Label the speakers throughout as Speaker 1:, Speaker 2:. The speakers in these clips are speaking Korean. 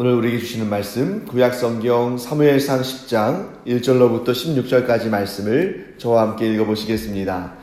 Speaker 1: 오늘 우리에게 주시는 말씀 구약성경 사무엘상 10장 1절로부터 16절까지 말씀을 저와 함께 읽어보시겠습니다.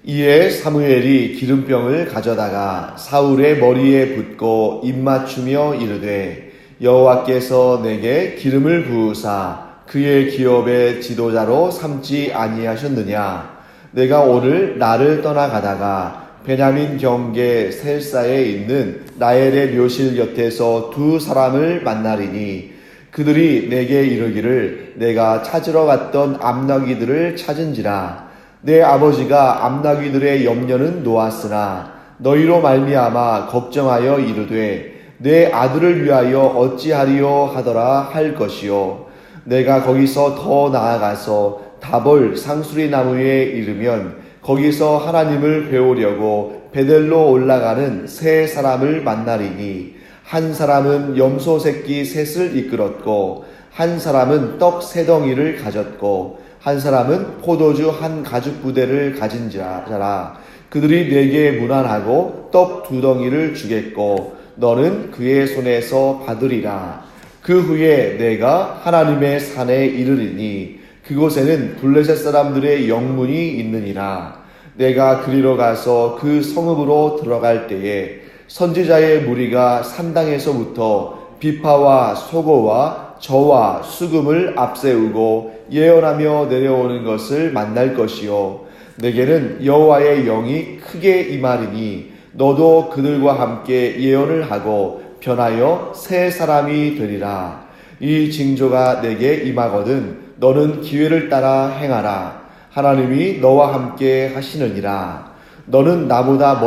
Speaker 1: 이에 사무엘이 기름병을 가져다가 사울의 머리에 붓고 입맞추며 이르되 여호와께서 내게 기름을 부으사 그의 기업의 지도자로 삼지 아니하셨느냐. 내가 오늘 나를 떠나가다가 베냐민 경계 셀사에 있는 라헬의 묘실 곁에서 두 사람을 만나리니 그들이 내게 이르기를 내가 찾으러 갔던 암나귀들을 찾은지라. 내 아버지가 암나귀들의 염려는 놓았으나 너희로 말미암아 걱정하여 이르되 내 아들을 위하여 어찌하리요 하더라 할 것이요. 내가 거기서 더 나아가서 다볼 상수리 나무에 이르면 거기서 하나님을 배우려고 베델로 올라가는 세 사람을 만나리니 한 사람은 염소 새끼 셋을 이끌었고 한 사람은 떡 세 덩이를 가졌고 한 사람은 포도주 한 가죽 부대를 가진 자라. 그들이 내게 문안하고 떡 두 덩이를 주겠고 너는 그의 손에서 받으리라. 그 후에 내가 하나님의 산에 이르리니 그곳에는 블레셋 사람들의 영문이 있느니라. 내가 그리로 가서 그 성읍으로 들어갈 때에 선지자의 무리가 산당에서부터 비파와 소고와 저와 수금을 앞세우고 예언하며 내려오는 것을 만날 것이요. 내게는 여호와의 영이 크게 임하리니 너도 그들과 함께 예언을 하고 변하여 새 사람이 되리라. 이 징조가 내게 임하거든 너는 기회를 따라 행하라. 하나님이 너와 함께 하시느니라. 너는 나보다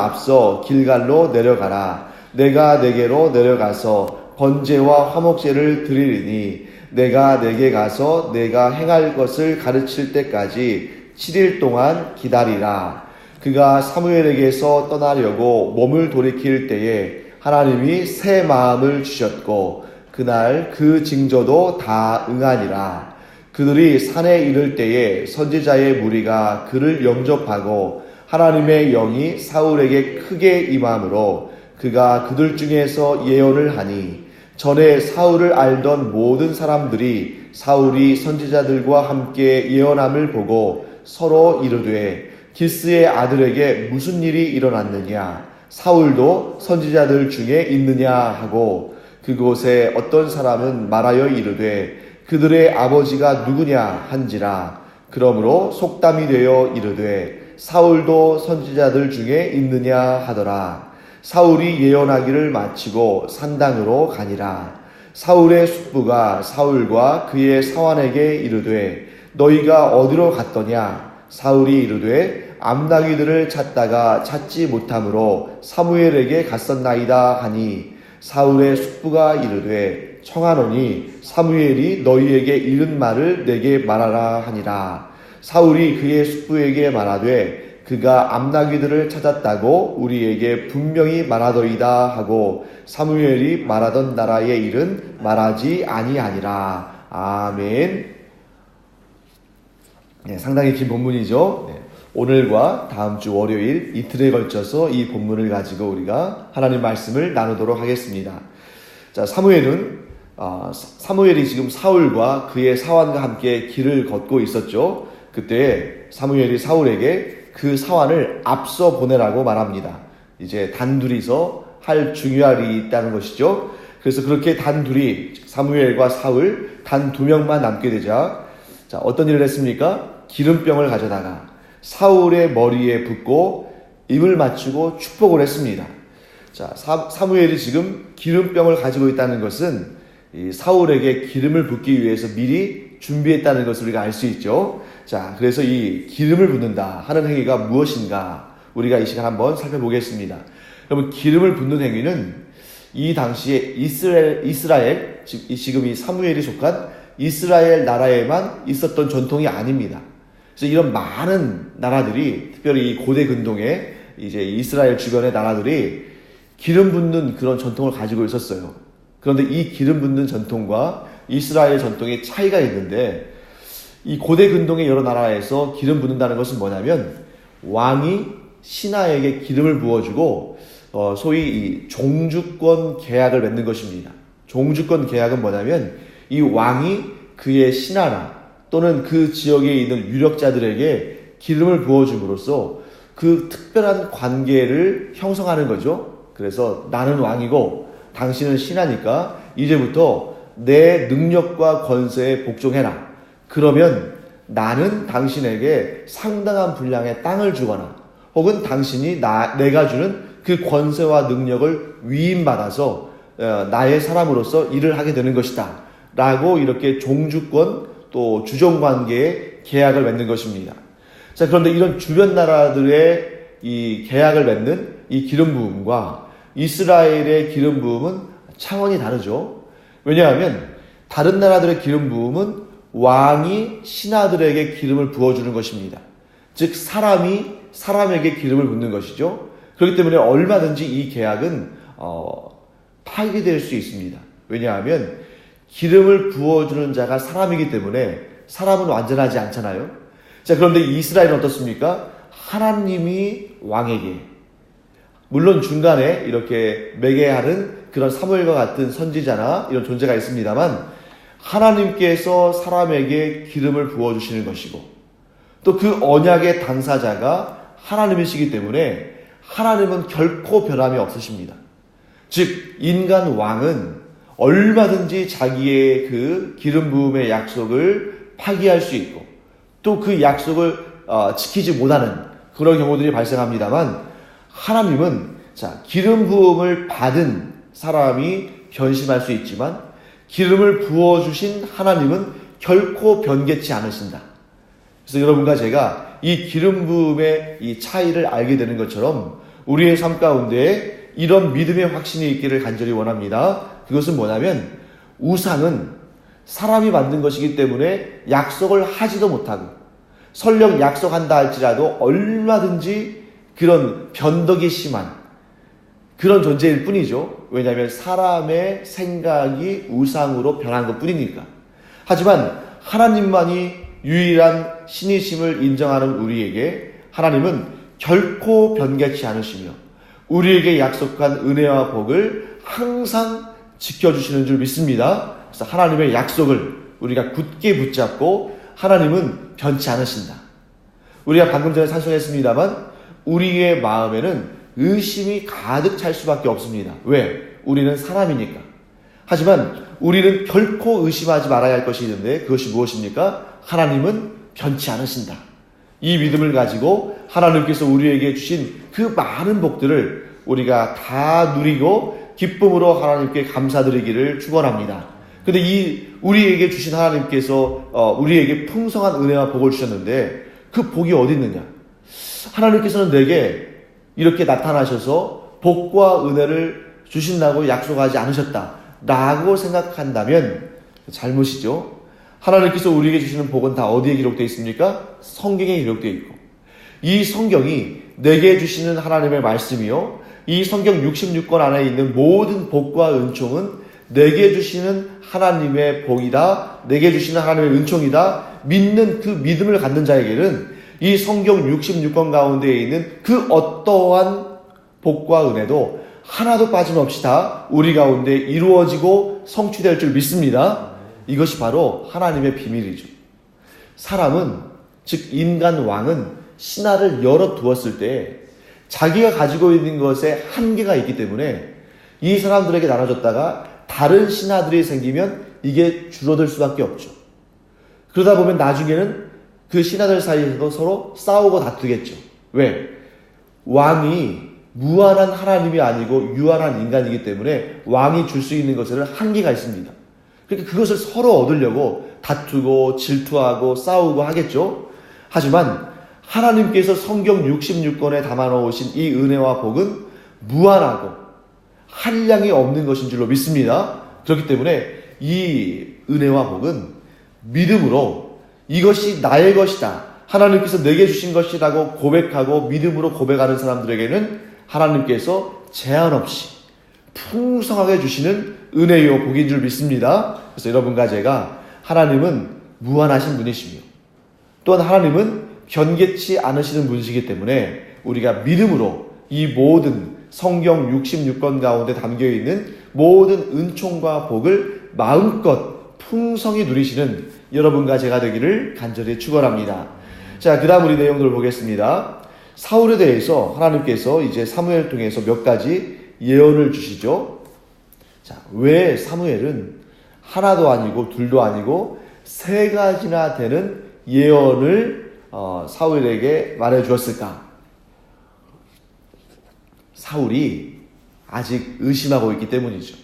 Speaker 1: 앞서 길갈로 내려가라. 내가 내게로 내려가서 번제와 화목제를 드리리니 내가 내게 가서 내가 행할 것을 가르칠 때까지 7일 동안 기다리라. 그가 사무엘에게서 떠나려고 몸을 돌이킬 때에 하나님이 새 마음을 주셨고 그날 그 징조도 다 응하니라. 그들이 산에 이를 때에 선지자의 무리가 그를 영접하고 하나님의 영이 사울에게 크게 임함으로 그가 그들 중에서 예언을 하니 전에 사울을 알던 모든 사람들이 사울이 선지자들과 함께 예언함을 보고 서로 이르되 기스의 아들에게 무슨 일이 일어났느냐. 사울도 선지자들 중에 있느냐 하고 그곳에 어떤 사람은 말하여 이르되 그들의 아버지가 누구냐 한지라. 그러므로 속담이 되어 이르되 사울도 선지자들 중에 있느냐 하더라. 사울이 예언하기를 마치고 산당으로 가니라. 사울의 숙부가 사울과 그의 사환에게 이르되 너희가 어디로 갔더냐. 사울이 이르되 암나귀들을 찾다가 찾지 못함으로 사무엘에게 갔었나이다 하니 사울의 숙부가 이르되 청하노니 사무엘이 너희에게 이른 말을 내게 말하라 하니라. 사울이 그의 숙부에게 말하되 그가 암나귀들을 찾았다고 우리에게 분명히 말하더이다 하고 사무엘이 말하던 나라의 일은 말하지 아니하니라. 아멘. 네, 상당히 긴 본문이죠. 네, 오늘과 다음 주 월요일 이틀에 걸쳐서 이 본문을 가지고 우리가 하나님 말씀을 나누도록 하겠습니다. 자, 사무엘이 지금 사울과 그의 사환과 함께 길을 걷고 있었죠. 그때 사무엘이 사울에게 그 사환을 앞서 보내라고 말합니다. 이제 단둘이서 할 중요한 일이 있다는 것이죠. 그래서 그렇게 단둘이 사무엘과 사울 단 2명만 남게 되자 자, 어떤 일을 했습니까? 기름병을 가져다가 사울의 머리에 붓고 입을 맞추고 축복을 했습니다. 자, 사무엘이 지금 기름병을 가지고 있다는 것은 이 사울에게 기름을 붓기 위해서 미리 준비했다는 것을 우리가 알 수 있죠. 자, 그래서 이 기름을 붓는다 하는 행위가 무엇인가 우리가 이 시간 한번 살펴보겠습니다. 여러분, 기름을 붓는 행위는 이 당시에 이스라엘, 지금 이 사무엘이 속한 이스라엘 나라에만 있었던 전통이 아닙니다. 그래서 이런 많은 나라들이, 특별히 이 고대 근동에 이제 이스라엘 주변의 나라들이 기름 붓는 그런 전통을 가지고 있었어요. 그런데 이 기름 붓는 전통과 이스라엘 전통의 차이가 있는데, 이 고대 근동의 여러 나라에서 기름 붓는다는 것은 뭐냐면 왕이 신하에게 기름을 부어주고 소위 이 종주권 계약을 맺는 것입니다. 종주권 계약은 뭐냐면 이 왕이 그의 신하나 또는 그 지역에 있는 유력자들에게 기름을 부어줌으로써 그 특별한 관계를 형성하는 거죠. 그래서 나는 왕이고 당신은 신하니까 이제부터 내 능력과 권세에 복종해라. 그러면 나는 당신에게 상당한 분량의 땅을 주거나 혹은 당신이 내가 주는 그 권세와 능력을 위임받아서 나의 사람으로서 일을 하게 되는 것이다. 라고 이렇게 종주권 또 주종관계의 계약을 맺는 것입니다. 자, 그런데 이런 주변 나라들의 이 계약을 맺는 이 기름 부음과 이스라엘의 기름 부음은 차원이 다르죠. 왜냐하면 다른 나라들의 기름 부음은 왕이 신하들에게 기름을 부어주는 것입니다. 즉 사람이 사람에게 기름을 붓는 것이죠. 그렇기 때문에 얼마든지 이 계약은 파기될 수 있습니다. 왜냐하면 기름을 부어주는 자가 사람이기 때문에 사람은 완전하지 않잖아요. 자, 그런데 이스라엘은 어떻습니까? 하나님이 왕에게, 물론 중간에 이렇게 매개하는 그런 사무엘과 같은 선지자나 이런 존재가 있습니다만 하나님께서 사람에게 기름을 부어주시는 것이고 또 그 언약의 당사자가 하나님이시기 때문에 하나님은 결코 변함이 없으십니다. 즉 인간 왕은 얼마든지 자기의 그 기름 부음의 약속을 파기할 수 있고 또 그 약속을 지키지 못하는 그런 경우들이 발생합니다만 하나님은 기름 부음을 받은 사람이 변심할 수 있지만 기름을 부어주신 하나님은 결코 변개치 않으신다. 그래서 여러분과 제가 이 기름 부음의 이 차이를 알게 되는 것처럼 우리의 삶 가운데 이런 믿음의 확신이 있기를 간절히 원합니다. 그것은 뭐냐면 우상은 사람이 만든 것이기 때문에 약속을 하지도 못하고 설령 약속한다 할지라도 얼마든지 그런 변덕이 심한 그런 존재일 뿐이죠. 왜냐하면 사람의 생각이 우상으로 변한 것 뿐이니까. 하지만 하나님만이 유일한 신이심을 인정하는 우리에게 하나님은 결코 변개치 않으시며 우리에게 약속한 은혜와 복을 항상 지켜주시는 줄 믿습니다. 그래서 하나님의 약속을 우리가 굳게 붙잡고 하나님은 변치 않으신다. 우리가 방금 전에 찬송했습니다만 우리의 마음에는 의심이 가득 찰 수밖에 없습니다. 왜? 우리는 사람이니까. 하지만 우리는 결코 의심하지 말아야 할 것이 있는데 그것이 무엇입니까? 하나님은 변치 않으신다. 이 믿음을 가지고 하나님께서 우리에게 주신 그 많은 복들을 우리가 다 누리고 기쁨으로 하나님께 감사드리기를 축원합니다. 근데 이 우리에게 주신 하나님께서 우리에게 풍성한 은혜와 복을 주셨는데 그 복이 어디 있느냐? 하나님께서는 내게 이렇게 나타나셔서 복과 은혜를 주신다고 약속하지 않으셨다라고 생각한다면 잘못이죠. 하나님께서 우리에게 주시는 복은 다 어디에 기록되어 있습니까? 성경에 기록되어 있고 이 성경이 내게 주시는 하나님의 말씀이요 이 성경 66권 안에 있는 모든 복과 은총은 내게 주시는 하나님의 복이다, 내게 주시는 하나님의 은총이다 믿는 그 믿음을 갖는 자에게는 이 성경 66권 가운데에 있는 그 어떠한 복과 은혜도 하나도 빠짐없이 다 우리 가운데 이루어지고 성취될 줄 믿습니다. 이것이 바로 하나님의 비밀이죠. 사람은, 즉 인간 왕은 신하를 열어두었을 때 자기가 가지고 있는 것에 한계가 있기 때문에 이 사람들에게 나눠줬다가 다른 신하들이 생기면 이게 줄어들 수밖에 없죠. 그러다 보면 나중에는 그 신하들 사이에서도 서로 싸우고 다투겠죠. 왜? 왕이 무한한 하나님이 아니고 유한한 인간이기 때문에 왕이 줄 수 있는 것에는 한계가 있습니다. 그러니까 그것을 서로 얻으려고 다투고 질투하고 싸우고 하겠죠. 하지만 하나님께서 성경 66권에 담아놓으신 이 은혜와 복은 무한하고 한량이 없는 것인 줄로 믿습니다. 그렇기 때문에 이 은혜와 복은 믿음으로 이것이 나의 것이다, 하나님께서 내게 주신 것이라고 고백하고 믿음으로 고백하는 사람들에게는 하나님께서 제한 없이 풍성하게 주시는 은혜요 복인 줄 믿습니다. 그래서 여러분과 제가 하나님은 무한하신 분이시며 또한 하나님은 변개치 않으시는 분이시기 때문에 우리가 믿음으로 이 모든 성경 66권 가운데 담겨있는 모든 은총과 복을 마음껏 풍성히 누리시는 여러분과 제가 되기를 간절히 축원합니다. 자, 그 다음 우리 내용들을 보겠습니다. 사울에 대해서 하나님께서 이제 사무엘을 통해서 몇 가지 예언을 주시죠. 자, 왜 사무엘은 하나도 아니고 둘도 아니고 세 가지나 되는 예언을 사울에게 말해 주었을까? 사울이 아직 의심하고 있기 때문이죠.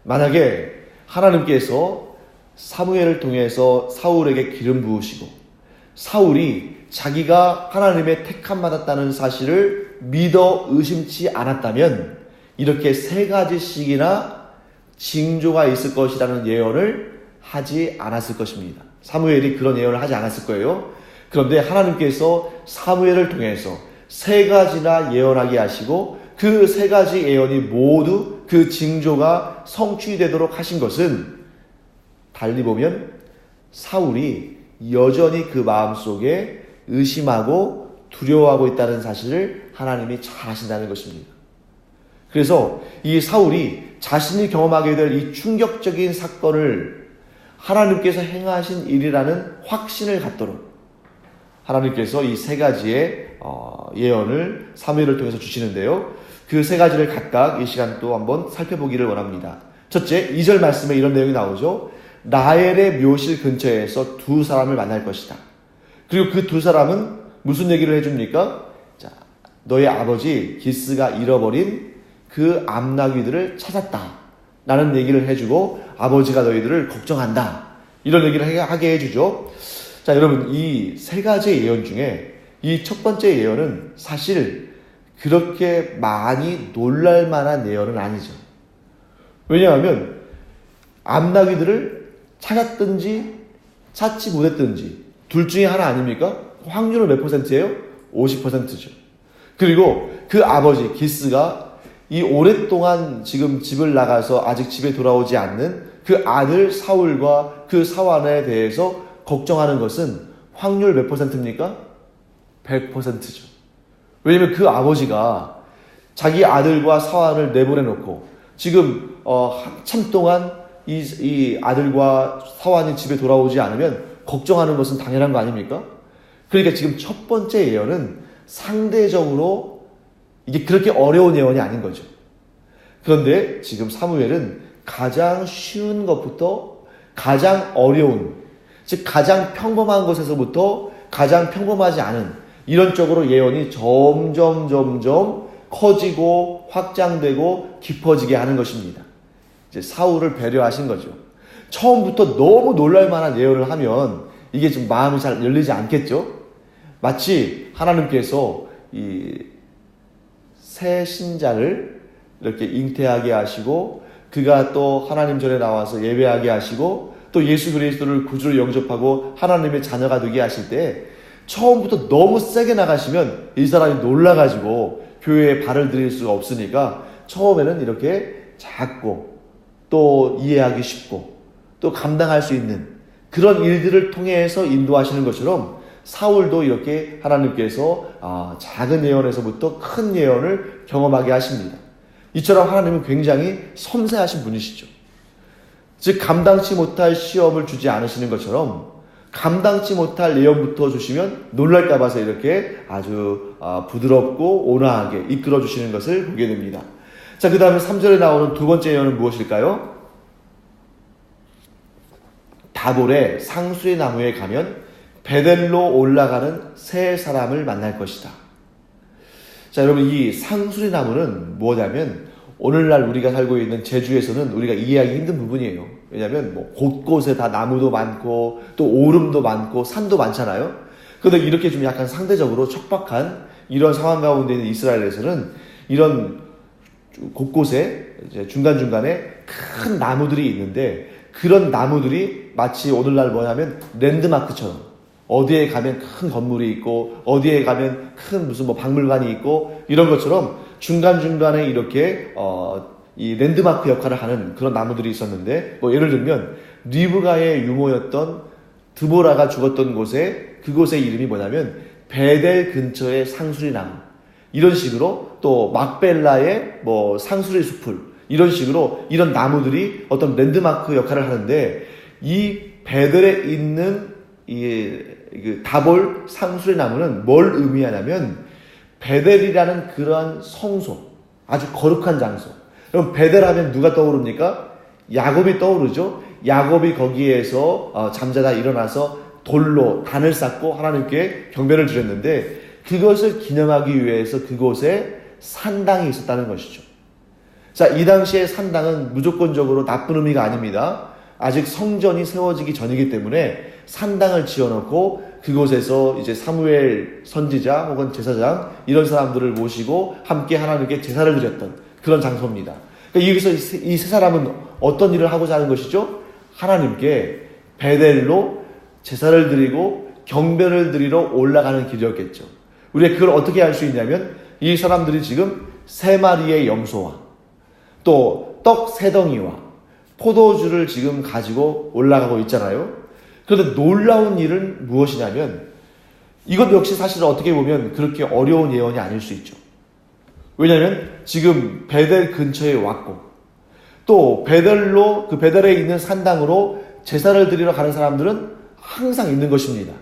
Speaker 1: 만약에 하나님께서 사무엘을 통해서 사울에게 기름 부으시고 사울이 자기가 하나님의 택함 받았다는 사실을 믿어 의심치 않았다면 이렇게 세 가지씩이나 징조가 있을 것이라는 예언을 하지 않았을 것입니다. 사무엘이 그런 예언을 하지 않았을 거예요. 그런데 하나님께서 사무엘을 통해서 세 가지나 예언하게 하시고 그 세 가지 예언이 모두 그 징조가 성취되도록 하신 것은 달리 보면 사울이 여전히 그 마음속에 의심하고 두려워하고 있다는 사실을 하나님이 잘 아신다는 것입니다. 그래서 이 사울이 자신이 경험하게 될 이 충격적인 사건을 하나님께서 행하신 일이라는 확신을 갖도록 하나님께서 이 세 가지의 예언을 사무엘을 통해서 주시는데요. 그 세 가지를 각각 이 시간 또 한번 살펴보기를 원합니다. 첫째, 2절 말씀에 이런 내용이 나오죠. 라헬의 묘실 근처에서 두 사람을 만날 것이다. 그리고 그 두 사람은 무슨 얘기를 해줍니까? 자, 너의 아버지 기스가 잃어버린 그 암나귀들을 찾았다 라는 얘기를 해주고 아버지가 너희들을 걱정한다 이런 얘기를 하게 해주죠. 자, 여러분, 이 세 가지 예언 중에 이 첫 번째 예언은 사실 그렇게 많이 놀랄 만한 예언은 아니죠. 왜냐하면 암나귀들을 찾았든지 찾지 못했든지 둘 중에 하나 아닙니까? 확률은 몇 %예요? 50%죠. 그리고 그 아버지 기스가 이 오랫동안 지금 집을 나가서 아직 집에 돌아오지 않는 그 아들 사울과 그 사환에 대해서 걱정하는 것은 확률 몇 %입니까? 100%죠. 왜냐면 그 아버지가 자기 아들과 사환을 내보내놓고 지금 한참 동안 이 아들과 사환이 집에 돌아오지 않으면 걱정하는 것은 당연한 거 아닙니까? 그러니까 지금 첫 번째 예언은 상대적으로 이게 그렇게 어려운 예언이 아닌 거죠. 그런데 지금 사무엘은 가장 쉬운 것부터 가장 어려운, 즉 가장 평범한 것에서부터 가장 평범하지 않은 이런 쪽으로 예언이 점점 커지고 확장되고 깊어지게 하는 것입니다. 이제 사울을 배려하신 거죠. 처음부터 너무 놀랄 만한 예언을 하면 이게 좀 마음이 잘 열리지 않겠죠? 마치 하나님께서 이 새 신자를 이렇게 잉태하게 하시고 그가 또 하나님 전에 나와서 예배하게 하시고 또 예수 그리스도를 구주로 영접하고 하나님의 자녀가 되게 하실 때 처음부터 너무 세게 나가시면 이 사람이 놀라가지고 교회에 발을 들일 수가 없으니까 처음에는 이렇게 작고 또 이해하기 쉽고 또 감당할 수 있는 그런 일들을 통해서 인도하시는 것처럼 사울도 이렇게 하나님께서 작은 예언에서부터 큰 예언을 경험하게 하십니다. 이처럼 하나님은 굉장히 섬세하신 분이시죠. 즉 감당치 못할 시험을 주지 않으시는 것처럼 감당치 못할 예언부터 주시면 놀랄까 봐서 이렇게 아주 부드럽고 온화하게 이끌어 주시는 것을 보게 됩니다. 자, 그 다음에 3절에 나오는 두 번째 예언은 무엇일까요? 다볼의 상수리 나무에 가면 베델로 올라가는 세 사람을 만날 것이다. 자, 여러분, 이 상수리 나무는 뭐냐면 오늘날 우리가 살고 있는 제주에서는 우리가 이해하기 힘든 부분이에요. 왜냐하면 곳곳에 다 나무도 많고 또 오름도 많고 산도 많잖아요. 그런데 이렇게 좀 약간 상대적으로 척박한 이런 상황 가운데 있는 이스라엘에서는 이런 곳곳에 이제 중간중간에 큰 나무들이 있는데 그런 나무들이 마치 오늘날 뭐냐면 랜드마크처럼 어디에 가면 큰 건물이 있고 어디에 가면 큰 무슨 박물관이 있고 이런 것처럼 중간중간에 이렇게 이 랜드마크 역할을 하는 그런 나무들이 있었는데 예를 들면 리브가의 유모였던 드보라가 죽었던 곳에 그곳의 이름이 뭐냐면 베델 근처의 상수리 나무. 이런 식으로 또 막벨라의 뭐 상수리 숲을 이런 식으로 이런 나무들이 어떤 랜드마크 역할을 하는데 이 베델에 있는 이 다볼 상수리 나무는 뭘 의미하냐면 베델이라는 그러한 성소, 아주 거룩한 장소. 그럼 베델하면 누가 떠오릅니까? 야곱이 떠오르죠. 야곱이 거기에서 잠자다 일어나서 돌로 단을 쌓고 하나님께 경배를 드렸는데 그것을 기념하기 위해서 그곳에 산당이 있었다는 것이죠. 자, 이 당시에 산당은 무조건적으로 나쁜 의미가 아닙니다. 아직 성전이 세워지기 전이기 때문에 산당을 지어놓고 그곳에서 이제 사무엘 선지자 혹은 제사장 이런 사람들을 모시고 함께 하나님께 제사를 드렸던 그런 장소입니다. 그러니까 여기서 이 세 사람은 어떤 일을 하고자 하는 것이죠? 하나님께 베델로 제사를 드리고 경배를 드리러 올라가는 길이었겠죠. 우리가 그걸 어떻게 알 수 있냐면 이 사람들이 지금 3마리의 염소와 또 떡 3덩이와 포도주를 지금 가지고 올라가고 있잖아요. 그런데 놀라운 일은 무엇이냐면 이것 역시 사실 어떻게 보면 그렇게 어려운 예언이 아닐 수 있죠. 왜냐하면 지금 베델 근처에 왔고 또 베델로 그 베델에 있는 산당으로 제사를 드리러 가는 사람들은 항상 있는 것입니다.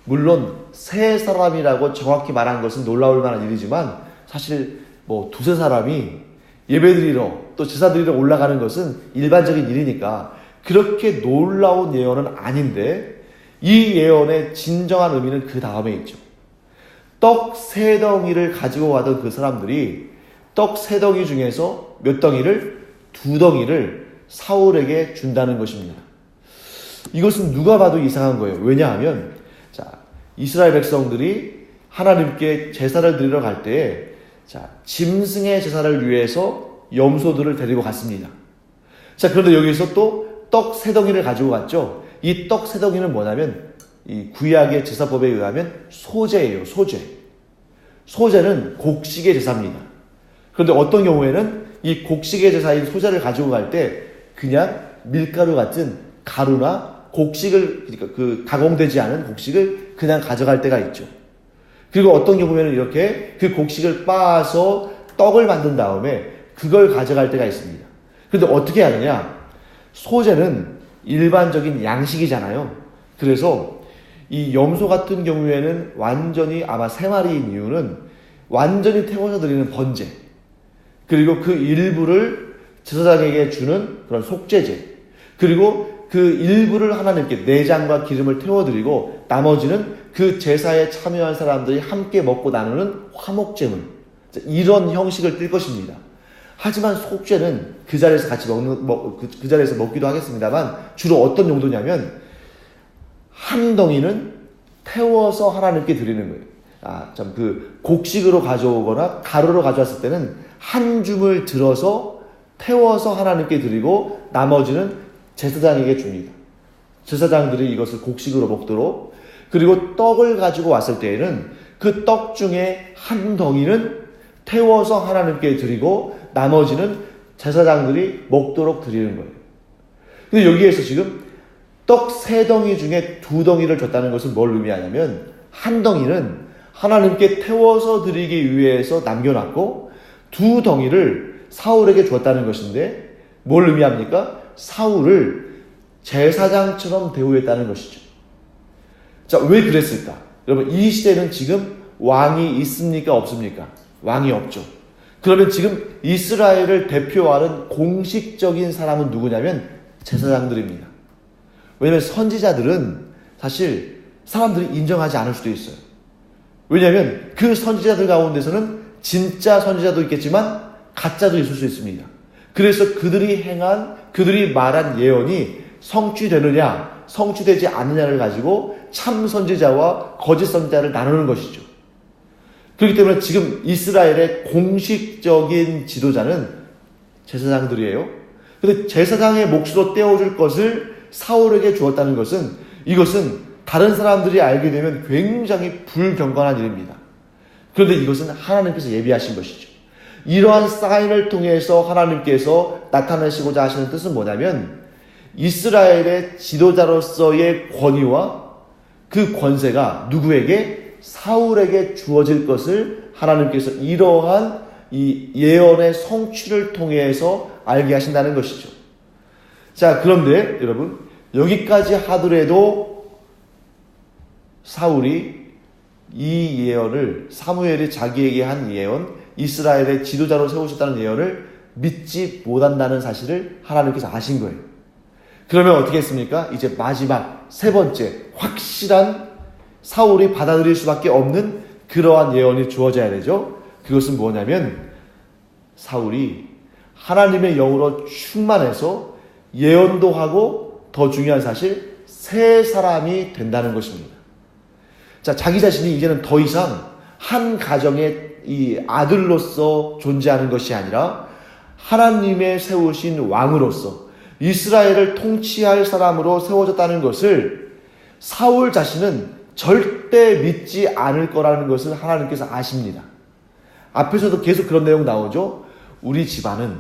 Speaker 1: 물론 3사람이라고 정확히 말한 것은 놀라울 만한 일이지만 사실 뭐 2-3사람이 예배드리러 또 제사드리러 올라가는 것은 일반적인 일이니까 그렇게 놀라운 예언은 아닌데 이 예언의 진정한 의미는 그 다음에 있죠. 떡 3덩이를 가지고 가던 그 사람들이 떡 3덩이 중에서 몇 덩이를? 2덩이를 사울에게 준다는 것입니다. 이것은 누가 봐도 이상한 거예요. 왜냐하면 자, 이스라엘 백성들이 하나님께 제사를 드리러 갈 때에 짐승의 제사를 위해서 염소들을 데리고 갔습니다. 자, 그런데 여기서 또 떡 3덩이를 가지고 갔죠. 이 떡 3덩이는 뭐냐면 이 구약의 제사법에 의하면 소제예요. 소제는 곡식의 제사입니다. 그런데 어떤 경우에는 이 곡식의 제사인 소제를 가지고 갈 때 그냥 밀가루 같은 가루나 곡식을, 그러니까 그 가공되지 않은 곡식을 그냥 가져갈 때가 있죠. 그리고 어떤 경우에는 이렇게 그 곡식을 빻아서 떡을 만든 다음에 그걸 가져갈 때가 있습니다. 그런데 어떻게 하느냐? 소제는 일반적인 양식이잖아요. 그래서 이 염소 같은 경우에는 완전히 아마 3마리인 이유는 완전히 태워서 드리는 번제, 그리고 그 일부를 제사장에게 주는 그런 속죄제, 그리고 그 일부를 하나님께 내장과 기름을 태워드리고 나머지는 그 제사에 참여한 사람들이 함께 먹고 나누는 화목제물, 이런 형식을 띨 것입니다. 하지만 속죄는 그 자리에서 같이 그 자리에서 먹기도 하겠습니다만 주로 어떤 용도냐면 한 덩이는 태워서 하나님께 드리는 거예요. 그 곡식으로 가져오거나 가루로 가져왔을 때는 한 줌을 들어서 태워서 하나님께 드리고 나머지는 제사장에게 줍니다. 제사장들이 이것을 곡식으로 먹도록. 그리고 떡을 가지고 왔을 때에는 그 떡 중에 한 덩이는 태워서 하나님께 드리고 나머지는 제사장들이 먹도록 드리는 거예요. 근데 여기에서 지금 떡 3덩이 중에 2덩이를 줬다는 것은 뭘 의미하냐면 한 덩이는 하나님께 태워서 드리기 위해서 남겨놨고 2덩이를 사울에게 줬다는 것인데 뭘 의미합니까? 사울을 제사장처럼 대우했다는 것이죠. 자, 왜 그랬을까? 여러분, 이 시대는 지금 왕이 있습니까? 없습니까? 왕이 없죠. 그러면 지금 이스라엘을 대표하는 공식적인 사람은 누구냐면 제사장들입니다. 왜냐하면 선지자들은 사실 사람들이 인정하지 않을 수도 있어요. 왜냐하면 그 선지자들 가운데서는 진짜 선지자도 있겠지만 가짜도 있을 수 있습니다. 그래서 그들이 말한 예언이 성취되느냐 성취되지 않느냐를 가지고 참 선지자와 거짓 선지자를 나누는 것이죠. 그렇기 때문에 지금 이스라엘의 공식적인 지도자는 제사장들이에요. 그런데 제사장의 몫으로 떼어줄 것을 사울에게 주었다는 것은 이것은 다른 사람들이 알게 되면 굉장히 불경건한 일입니다. 그런데 이것은 하나님께서 예비하신 것이죠. 이러한 사인을 통해서 하나님께서 나타내시고자 하시는 뜻은 뭐냐면 이스라엘의 지도자로서의 권위와 그 권세가 누구에게? 사울에게 주어질 것을 하나님께서 이러한 이 예언의 성취를 통해서 알게 하신다는 것이죠. 자, 그런데 여러분, 여기까지 하더라도 사울이 이 예언을, 사무엘이 자기에게 한 예언, 이스라엘의 지도자로 세우셨다는 예언을 믿지 못한다는 사실을 하나님께서 아신 거예요. 그러면 어떻게 했습니까? 이제 마지막 세 번째 확실한 사울이 받아들일 수밖에 없는 그러한 예언이 주어져야 되죠. 그것은 뭐냐면 사울이 하나님의 영으로 충만해서 예언도 하고 더 중요한 사실 새 사람이 된다는 것입니다. 자, 자기 자신이 이제는 더 이상 한 가정의 이 아들로서 존재하는 것이 아니라 하나님의 세우신 왕으로서 이스라엘을 통치할 사람으로 세워졌다는 것을 사울 자신은 절대 믿지 않을 거라는 것을 하나님께서 아십니다. 앞에서도 계속 그런 내용 나오죠. 우리 집안은,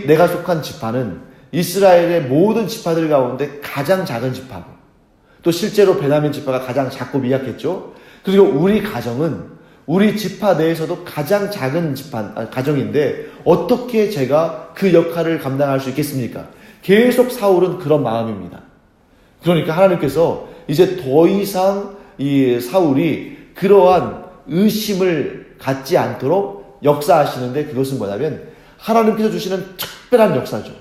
Speaker 1: 내가 속한 지파는 이스라엘의 모든 지파들 가운데 가장 작은 지파고, 또 실제로 베냐민 지파가 가장 작고 미약했죠. 그리고 우리 가정은 우리 지파 내에서도 가장 작은 가정인데 어떻게 제가 그 역할을 감당할 수 있겠습니까? 계속 사울은 그런 마음입니다. 그러니까 하나님께서 이제 더 이상 이 사울이 그러한 의심을 갖지 않도록 역사하시는데, 그것은 뭐냐면 하나님께서 주시는 특별한 역사죠.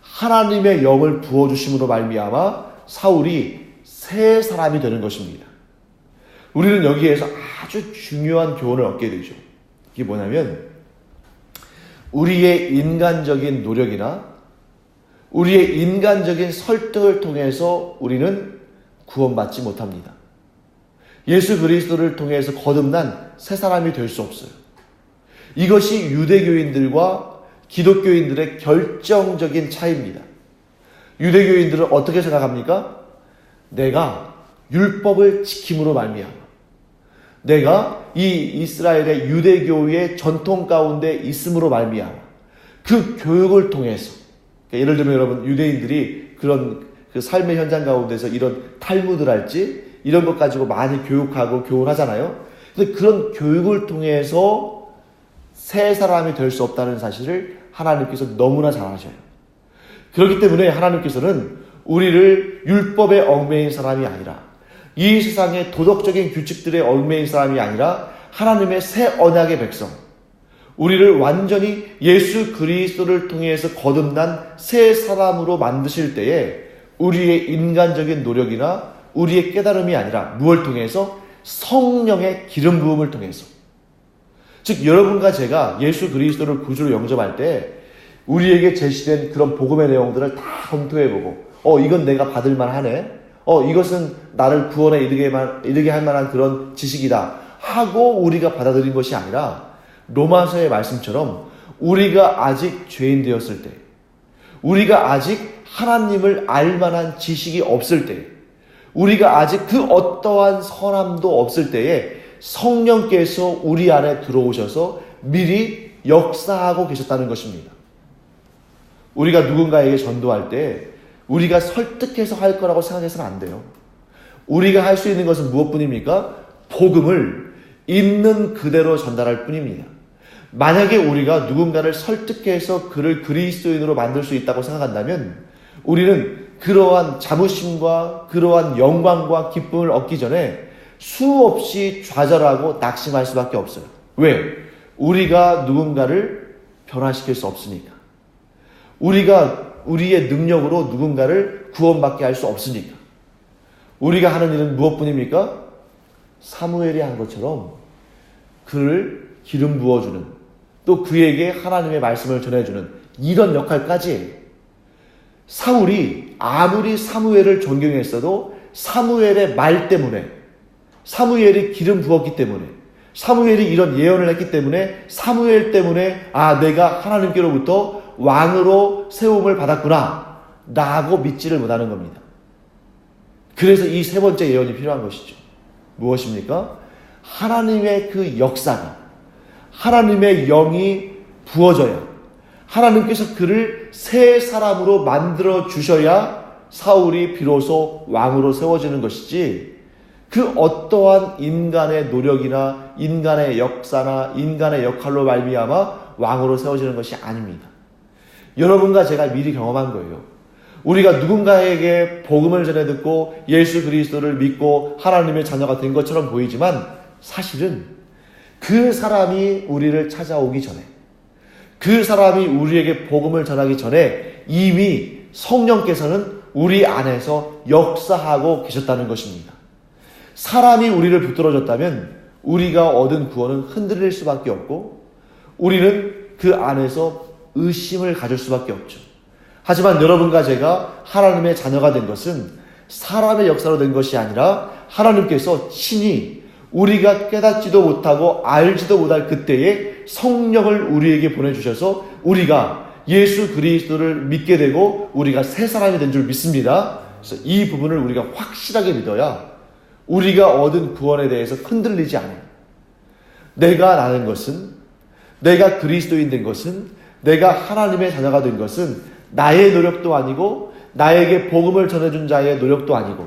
Speaker 1: 하나님의 영을 부어주심으로 말미암아 사울이 새 사람이 되는 것입니다. 우리는 여기에서 아주 중요한 교훈을 얻게 되죠. 이게 뭐냐면 우리의 인간적인 노력이나 우리의 인간적인 설득을 통해서 우리는 구원받지 못합니다. 예수 그리스도를 통해서 거듭난 새 사람이 될 수 없어요. 이것이 유대교인들과 기독교인들의 결정적인 차이입니다. 유대교인들은 어떻게 생각합니까? 내가 율법을 지킴으로 말미암아, 내가 이 이스라엘의 유대교의 전통 가운데 있음으로 말미암아 그 교육을 통해서, 그러니까 예를 들면 여러분, 유대인들이 그런 그 삶의 현장 가운데서 이런 탈무드를 할지 이런 것 가지고 많이 교육하고 교훈하잖아요. 근데 그런 교육을 통해서 새 사람이 될 수 없다는 사실을 하나님께서 너무나 잘 아셔요. 그렇기 때문에 하나님께서는 우리를 율법에 얽매인 사람이 아니라, 이 세상의 도덕적인 규칙들에 얽매인 사람이 아니라 하나님의 새 언약의 백성, 우리를 완전히 예수 그리스도를 통해서 거듭난 새 사람으로 만드실 때에 우리의 인간적인 노력이나 우리의 깨달음이 아니라 무엇을 통해서? 성령의 기름 부음을 통해서. 즉 여러분과 제가 예수 그리스도를 구주로 영접할 때 우리에게 제시된 그런 복음의 내용들을 다 검토해보고 이건 내가 받을 만하네, 이것은 나를 구원에 이르게 할 만한 그런 지식이다 하고 우리가 받아들인 것이 아니라, 로마서의 말씀처럼 우리가 아직 죄인 되었을 때, 우리가 아직 하나님을 알 만한 지식이 없을 때, 우리가 아직 그 어떠한 선함도 없을 때에 성령께서 우리 안에 들어오셔서 미리 역사하고 계셨다는 것입니다. 우리가 누군가에게 전도할 때 우리가 설득해서 할 거라고 생각해서는 안 돼요. 우리가 할 수 있는 것은 무엇뿐입니까? 복음을 있는 그대로 전달할 뿐입니다. 만약에 우리가 누군가를 설득해서 그를 그리스도인으로 만들 수 있다고 생각한다면 우리는 그러한 자부심과 그러한 영광과 기쁨을 얻기 전에 수없이 좌절하고 낙심할 수밖에 없어요. 왜? 우리가 누군가를 변화시킬 수 없으니까. 우리가 우리의 능력으로 누군가를 구원받게 할 수 없으니까. 우리가 하는 일은 무엇뿐입니까? 사무엘이 한 것처럼 그를 기름 부어주는, 또 그에게 하나님의 말씀을 전해주는 이런 역할까지. 사울이 아무리 사무엘을 존경했어도 사무엘의 말 때문에, 사무엘이 기름 부었기 때문에, 사무엘이 이런 예언을 했기 때문에, 사무엘 때문에 내가 하나님께로부터 왕으로 세움을 받았구나 라고 믿지를 못하는 겁니다. 그래서 이 세 번째 예언이 필요한 것이죠. 무엇입니까? 하나님의 그 역사가, 하나님의 영이 부어져야, 하나님께서 그를 새 사람으로 만들어 주셔야 사울이 비로소 왕으로 세워지는 것이지, 그 어떠한 인간의 노력이나 인간의 역사나 인간의 역할로 말미암아 왕으로 세워지는 것이 아닙니다. 여러분과 제가 미리 경험한 거예요. 우리가 누군가에게 복음을 전해 듣고 예수 그리스도를 믿고 하나님의 자녀가 된 것처럼 보이지만 사실은 그 사람이 우리를 찾아오기 전에, 그 사람이 우리에게 복음을 전하기 전에 이미 성령께서는 우리 안에서 역사하고 계셨다는 것입니다. 사람이 우리를 붙들어줬다면 우리가 얻은 구원은 흔들릴 수밖에 없고 우리는 그 안에서 의심을 가질 수밖에 없죠. 하지만 여러분과 제가 하나님의 자녀가 된 것은 사람의 역사로 된 것이 아니라 하나님께서 친히 우리가 깨닫지도 못하고 알지도 못할 그때에 성령을 우리에게 보내주셔서 우리가 예수 그리스도를 믿게 되고 우리가 새 사람이 된 줄 믿습니다. 그래서 이 부분을 우리가 확실하게 믿어야 우리가 얻은 구원에 대해서 흔들리지 않아요. 내가 나는 것은, 내가 그리스도인 된 것은, 내가 하나님의 자녀가 된 것은 나의 노력도 아니고 나에게 복음을 전해준 자의 노력도 아니고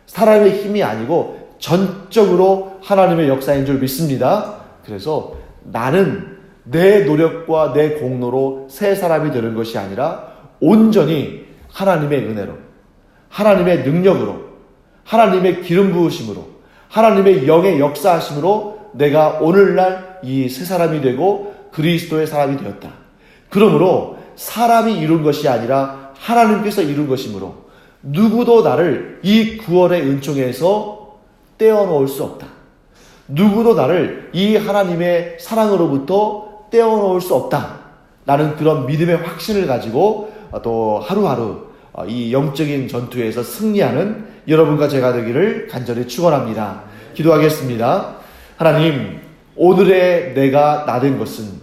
Speaker 1: 사람의 힘이 아니고 전적으로 하나님의 역사인 줄 믿습니다. 그래서 나는 내 노력과 내 공로로 새 사람이 되는 것이 아니라 온전히 하나님의 은혜로, 하나님의 능력으로, 하나님의 기름 부으심으로, 하나님의 영의 역사하심으로 내가 오늘날 이 새 사람이 되고 그리스도의 사람이 되었다. 그러므로 사람이 이룬 것이 아니라 하나님께서 이룬 것이므로 누구도 나를 이 구원의 은총에서 떼어놓을 수 없다. 누구도 나를 이 하나님의 사랑으로부터 떼어놓을 수 없다. 라는 그런 믿음의 확신을 가지고 또 하루하루 이 영적인 전투에서 승리하는 여러분과 제가 되기를 간절히 축원합니다. 기도하겠습니다. 하나님, 오늘의 내가 나 된 것은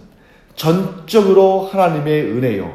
Speaker 1: 전적으로 하나님의 은혜요,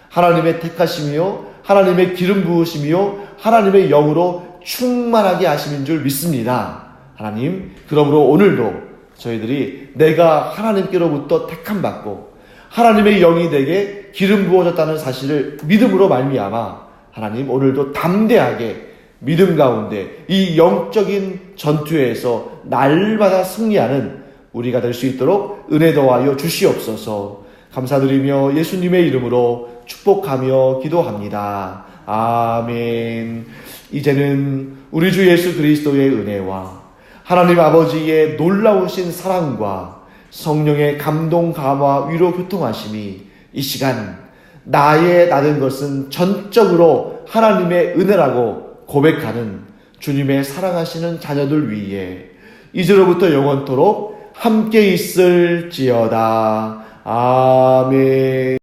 Speaker 1: 하나님의 택하심이요, 하나님의 기름 부으심이요, 하나님의 영으로 충만하게 하심인 줄 믿습니다. 하나님, 그러므로 오늘도 저희들이 내가 하나님께로부터 택함 받고 하나님의 영이 내게 기름 부어졌다는 사실을 믿음으로 말미암아 하나님 오늘도 담대하게 믿음 가운데 이 영적인 전투에서 날마다 승리하는 우리가 될 수 있도록 은혜 더하여 주시옵소서. 감사드리며 예수님의 이름으로 축복하며 기도합니다. 아멘. 이제는 우리 주 예수 그리스도의 은혜와 하나님 아버지의 놀라우신 사랑과 성령의 감동, 감화, 위로, 교통하심이 이 시간 나의 나된 것은 전적으로 하나님의 은혜라고 고백하는 주님의 사랑하시는 자녀들 위에 이제로부터 영원토록 함께 있을지어다. 아멘.